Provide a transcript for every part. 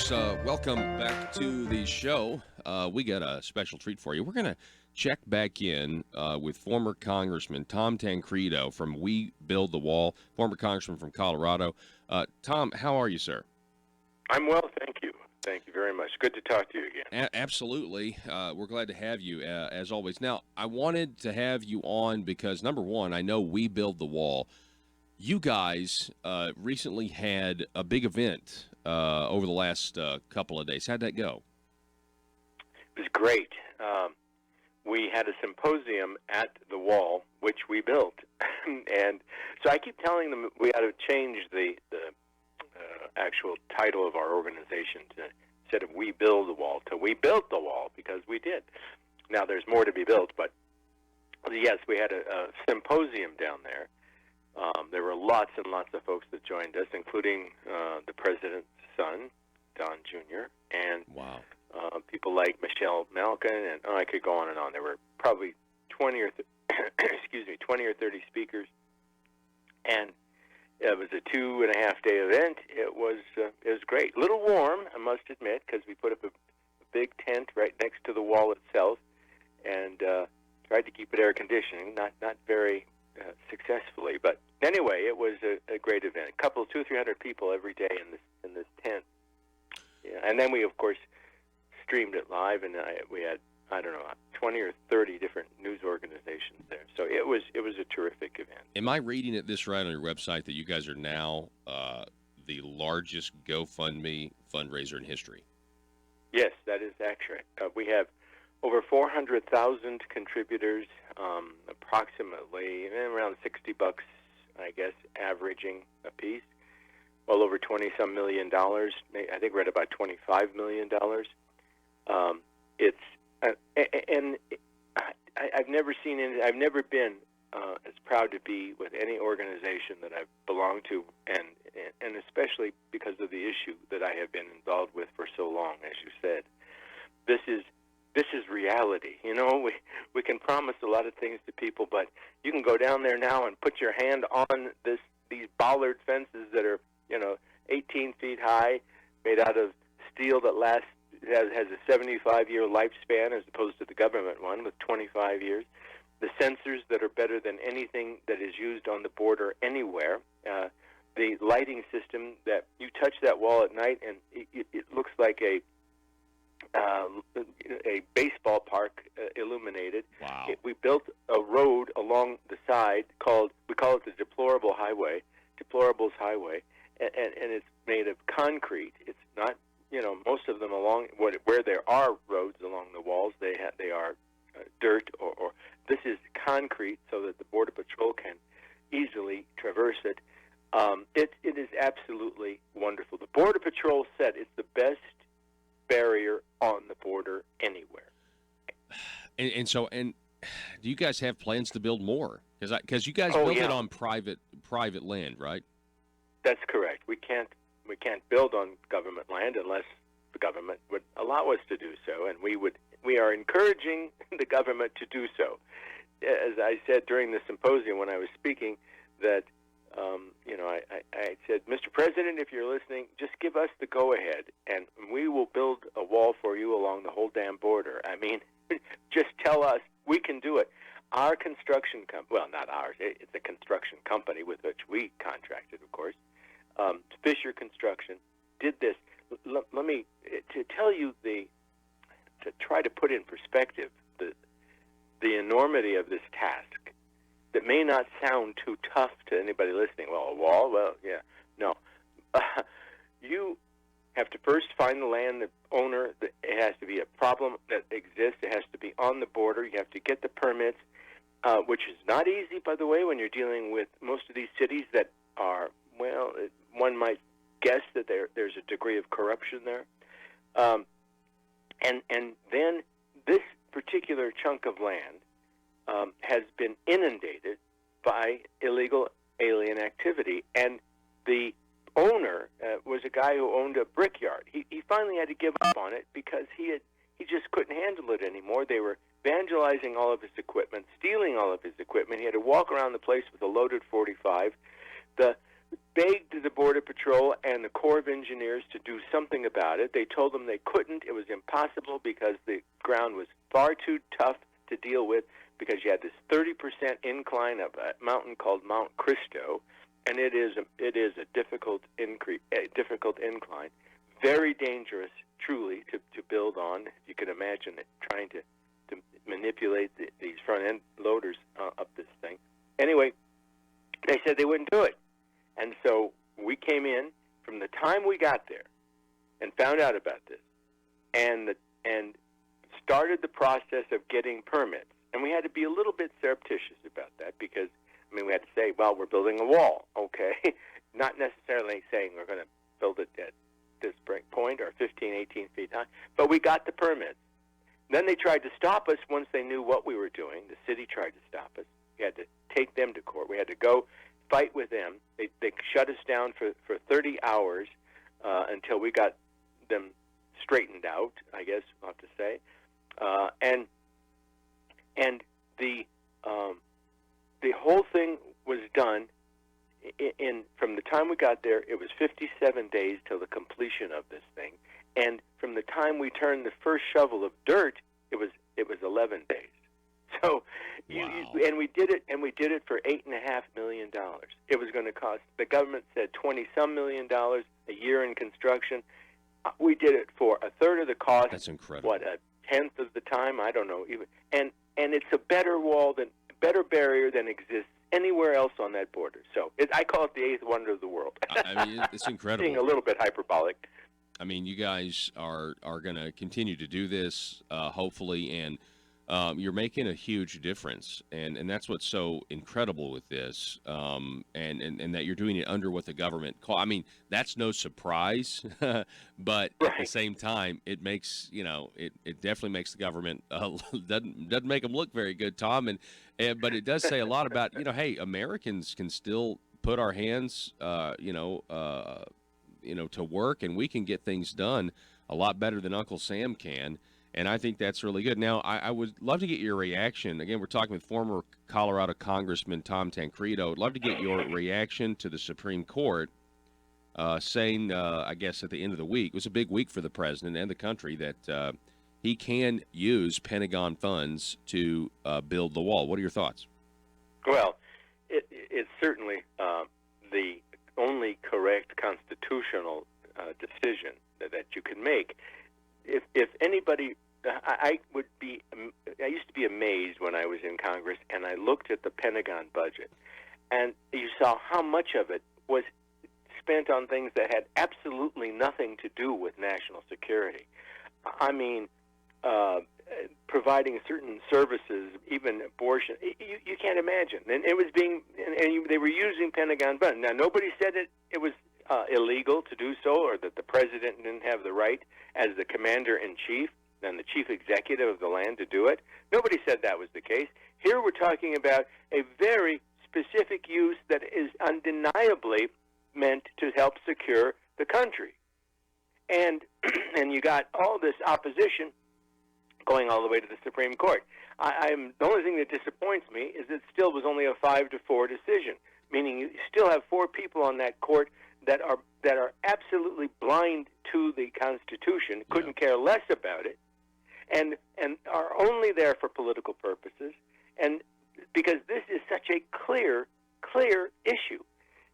Folks, welcome back to the show. We got a special treat for you. We're going to check back in with former Congressman Tom Tancredo from We Build the Wall, former Congressman from Colorado. Tom, how are you, sir? I'm well, thank you. Thank you very much. Good to talk to you again. Absolutely. We're glad to have you, as always. Now, I wanted to have you on because, number one, I know We Build the Wall. You guys recently had a big event over the last couple of days. How'd that go? It was great. We had a symposium at the wall, which we built. And so I keep telling them we ought to change the actual title of our organization to, instead of We Build the Wall, to We Built the Wall, because we did. Now, there's more to be built, but yes, we had a symposium down there. There were lots and lots of folks that joined us, including the president's son, Don Jr., and wow. People like Michelle Malkin, and I could go on and on. There were probably 20 or 30 speakers, and it was a 2.5-day event. It was great. A little warm, I must admit, because we put up a big tent right next to the wall itself, and tried to keep it air conditioning. Not very successfully, but anyway, it was a great event. A couple, 200-300 people every day in this tent. Yeah, and then we, of course, streamed it live, and we had 20 or 30 different news organizations there. So it was a terrific event. Am I reading this right on your website that you guys are now the largest GoFundMe fundraiser in history? Yes, that is accurate. We have over 400,000 contributors, approximately around $60, I guess, averaging a piece. Well over $20-some million. I think we're at about $25 million. I've never seen any. I've never been as proud to be with any organization that I've belonged to, and especially because of the issue that I have been involved with for so long. As you said, this is reality. You know, we can promise a lot of things to people, but you can go down there now and put your hand on these bollard fences that are 18 feet high, made out of steel that has a 75-year lifespan as opposed to the government one with 25 years. The sensors that are better than anything that is used on the border anywhere. The lighting system that you touch that wall at night and it looks like a baseball park illuminated. Wow. We built a road along the side we call it the Deplorables Highway, and it's made of concrete. It's not, most of them along where there are roads along the walls, they are dirt or this is concrete so that the Border Patrol can easily traverse it. It is absolutely wonderful. The Border Patrol said it's the best barrier on the border anywhere. And do you guys have plans to build more? Because you guys built it on private land, right? That's correct. We can't build on government land unless the government would allow us to do so, and we are encouraging the government to do so. As I said during the symposium when I was speaking, that I said, Mr. President, if you're listening, just give us the go-ahead, and we will build a wall for you along the whole damn border. I mean, just tell us we can do it. Our construction company, well, not ours, it's a construction company with which we contracted, of course, Fisher Construction, did this. Let me, to tell you to try to put in perspective the enormity of this task that may not sound too tough to anybody listening. Well, a wall? Well, yeah. No. You have to first find the land, the owner. It has to be a problem that exists. It has to be on the border. You have to get the permits, which is not easy, by the way, when you're dealing with most of these cities that are, well, one might guess that there's a degree of corruption there. And then this particular chunk of land has been inundated by illegal alien activity. And the owner was a guy who owned a brickyard. He finally had to give up on it because he just couldn't handle it anymore. They were vandalizing all of his equipment, stealing all of his equipment. He had to walk around the place with a loaded .45. Begged the Border Patrol Patrol and the Corps of Engineers to do something about it. They told them they couldn't. It was impossible because the ground was far too tough to deal with, because you had this 30% incline of a mountain called Mount Cristo, and it is a difficult incline, very dangerous, truly, to build on. You can imagine it, trying to manipulate these front end loaders up this thing. Anyway, they said they wouldn't do it, and so we came in from the time we got there and found out about this, and started the process of getting permits. And we had to be a little bit surreptitious about that, because, I mean, we had to say, well, we're building a wall, okay? Not necessarily saying we're going to build it at this break point or 15, 18 feet high, but we got the permits. Then they tried to stop us once they knew what we were doing. The city tried to stop us. We had to take them to court. We had to go fight with them. They shut us down for 30 hours until we got them straightened out, I guess I'll have to say. And the whole thing was done in from the time we got there. It was 57 days till the completion of this thing, and from the time we turned the first shovel of dirt, it was 11 days. So, Wow. and we did it for $8.5 million. It was going to cost. The government said $20-some million a year in construction. We did it for a third of the cost. That's incredible. What, a tenth of the time? I don't know even. And it's a better barrier than exists anywhere else on that border. So I call it the eighth wonder of the world. I mean, it's incredible. Being a little bit hyperbolic. I mean, you guys are going to continue to do this, hopefully, and you're making a huge difference, and that's what's so incredible with this, and that you're doing it under what the government call. I mean, that's no surprise, but at the same time, it makes it definitely makes the government doesn't make them look very good, Tom, but it does say a lot about hey, Americans can still put our hands to work, and we can get things done a lot better than Uncle Sam can. And I think that's really good. Now, I would love to get your reaction. Again, we're talking with former Colorado Congressman Tom Tancredo. I'd love to get your reaction to the Supreme Court saying, I guess at the end of the week, it was a big week for the president and the country, that he can use Pentagon funds to build the wall. What are your thoughts? Well, it's certainly the only correct constitutional decision that you can make. If anybody, I used to be amazed when I was in Congress and I looked at the Pentagon budget, and you saw how much of it was spent on things that had absolutely nothing to do with national security. I mean, providing certain services, even abortion, you can't imagine. And it was they were using Pentagon funds. Now, nobody said it was illegal to do so, or that the president didn't have the right as the commander-in-chief and the chief executive of the land to do it. Nobody said that was the case. Here we're talking about a very specific use that is undeniably meant to help secure the country. And you got all this opposition going all the way to the Supreme Court. The only thing that disappoints me is it still was only a 5-4 decision, meaning you still have 4 people on that court that are absolutely blind to the Constitution, couldn't care less about it, and are only there for political purposes, and because this is such a clear issue.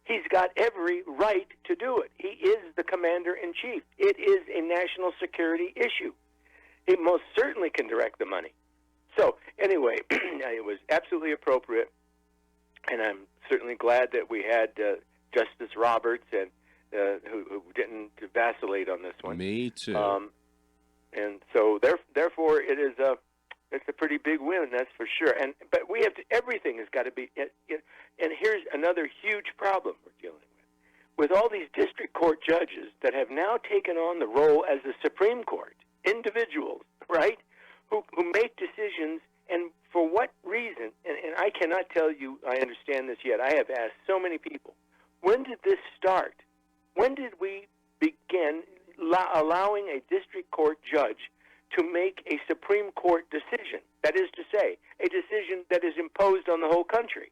He's got every right to do it. He is the commander-in-chief. It is a national security issue. He most certainly can direct the money. So anyway, it was absolutely appropriate, and I'm certainly glad that we had Justice Roberts and who didn't vacillate on this one. Me too. And so therefore, it's a pretty big win, that's for sure. But we have to, everything has got to be. And here's another huge problem we're dealing with all these district court judges that have now taken on the role as the Supreme Court, individuals, right, who make decisions, and for what reason? And I cannot tell you I understand this yet. I have asked so many people, when did this start? When did we begin allowing a district court judge to make a Supreme Court decision? That is to say, a decision that is imposed on the whole country.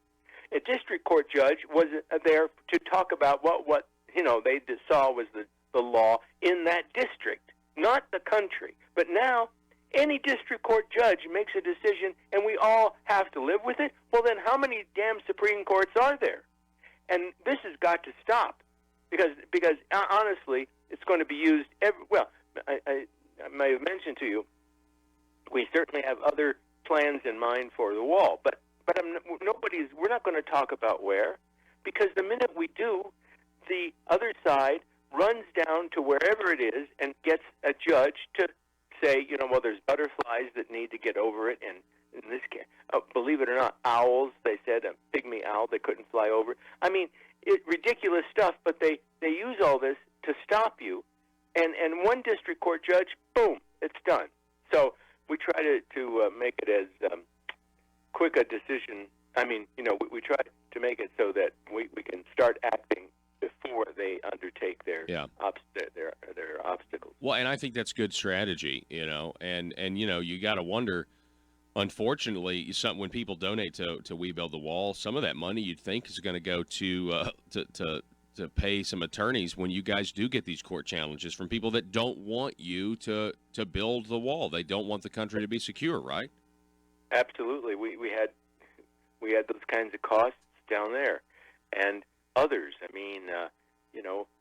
A district court judge was there to talk about what they saw was the law in that district, not the country. But now any district court judge makes a decision, and we all have to live with it. Well, then how many damn Supreme Courts are there? And this has got to stop, because honestly, it's going to be used well. I may have mentioned to you, we certainly have other plans in mind for the wall, but we're not going to talk about where, because the minute we do, the other side runs down to wherever it is and gets a judge to say, well, there's butterflies that need to get over it, and in this case, believe it or not, owls, they said, a pygmy owl they couldn't fly over. I mean, ridiculous stuff, but they use all this to stop you, and one district court judge, boom, it's done. So we try to make it as quick a decision. I mean, we try to make it so that we can start acting before they undertake their obstacles. Well, and I think that's good strategy, and you got to wonder. Unfortunately, when people donate to We Build the Wall, some of that money you'd think is going to go to pay some attorneys when you guys do get these court challenges from people that don't want you to build the wall. They don't want the country to be secure, right? Absolutely. We had those kinds of costs down there, and others. I mean,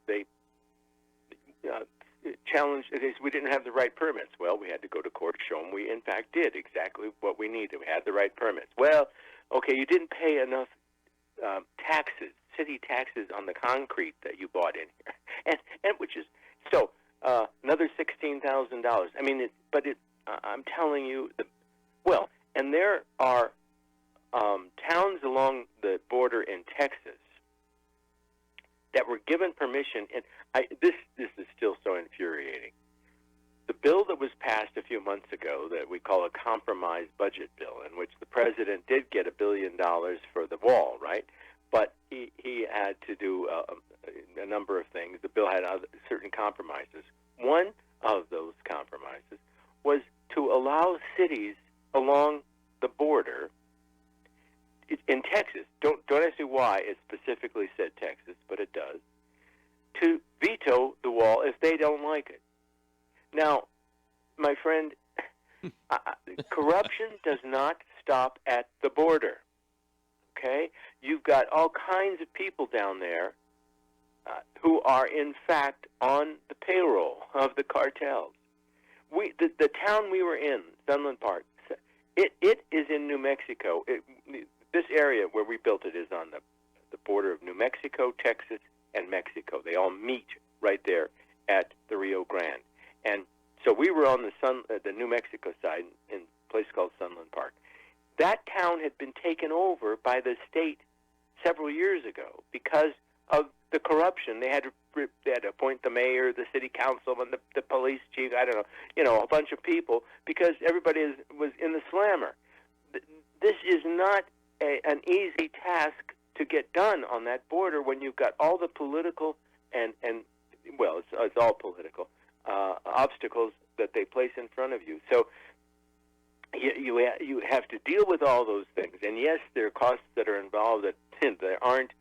they challenged. We didn't have the right permits. Well, we had to go to court, show them we in fact did exactly what we needed. We had the right permits. Well, okay, you didn't pay enough taxes, city taxes on the concrete that you bought in here, and which is so another $16,000. I mean, I'm telling you, and there are towns along the border in Texas that were given permission, and this is still so infuriating. The bill that was passed a few months ago that we call a compromise budget bill, in which the president did get $1 billion for the wall, right? But he had to do a number of things. The bill had certain compromises. One of those compromises was to allow cities along the border in Texas, don't ask me why it specifically said Texas, but it does, to veto the wall if they don't like it. Now, my friend, corruption does not stop at the border, okay? You've got all kinds of people down there who are, in fact, on the payroll of the cartels. The town we were in, Sunland Park, it is in New Mexico. This area where we built it is on the border of New Mexico, Texas, and Mexico. They all meet right there at the Rio Grande. And so we were on the New Mexico side in a place called Sunland Park. That town had been taken over by the state several years ago because of the corruption. They had to appoint the mayor, the city council, and the police chief, I don't know, a bunch of people, because everybody was in the slammer. This is not an easy task to get done on that border when you've got all the political and it's all political obstacles that they place in front of you. So you have to deal with all those things. And yes, there are costs that are involved that there aren't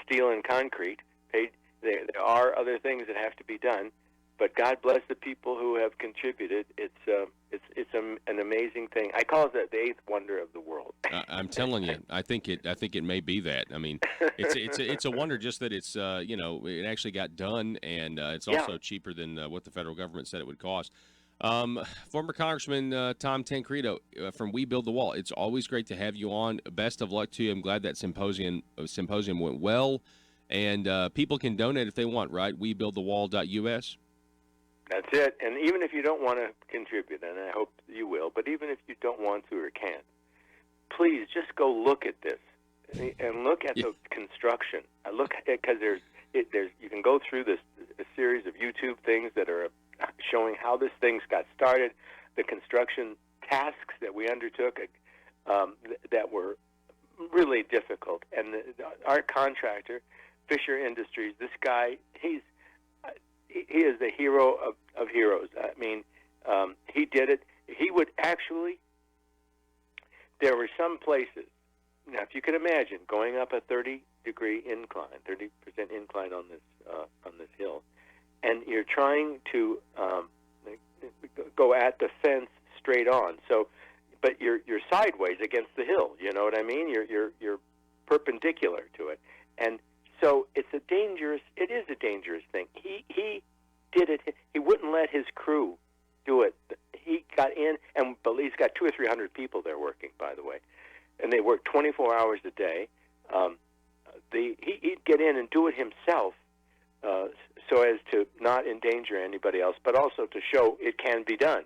steel and concrete. There are other things that have to be done. But God bless the people who have contributed. It's an amazing thing. I call it the eighth wonder of the world. I'm telling you, I think it may be that. I mean, it's a wonder just that it's it actually got done, and it's also cheaper than what the federal government said it would cost. Former Congressman Tom Tancredo from We Build the Wall. It's always great to have you on. Best of luck to you. I'm glad that symposium went well, and people can donate if they want. Right? WeBuildTheWall.us. That's it. And even if you don't want to contribute, and I hope you will, but even if you don't want to or can't, please just go look at this and look at the construction. Look at because there's you can go through a series of YouTube things that are showing how this thing's got started, the construction tasks that we undertook that were really difficult, and our contractor, Fisher Industries, this guy, he is the hero of heroes. I mean, he did it. He would actually, there were some places, now if you could imagine going up a 30-degree incline, 30% incline on on this hill, and you're trying to go at the fence straight on. So, but you're sideways against the hill. You know what I mean? You're perpendicular to it, and so it is a dangerous thing. He did it. He wouldn't let his crew do it. He got in, but he's got 200 or 300 people there working, by the way, and they work 24 hours a day. He'd get in and do it himself, so as to not endanger anybody else, but also to show it can be done.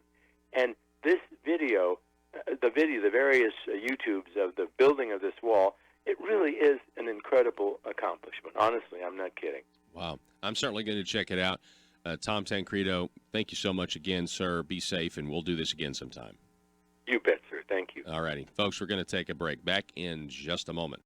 And this video, the various YouTubes of the building of this wall, it really is an incredible accomplishment. Honestly, I'm not kidding. Wow. I'm certainly going to check it out. Tom Tancredo, thank you so much again, sir. Be safe, and we'll do this again sometime. You bet, sir. Thank you. All righty. Folks, we're going to take a break. Back in just a moment.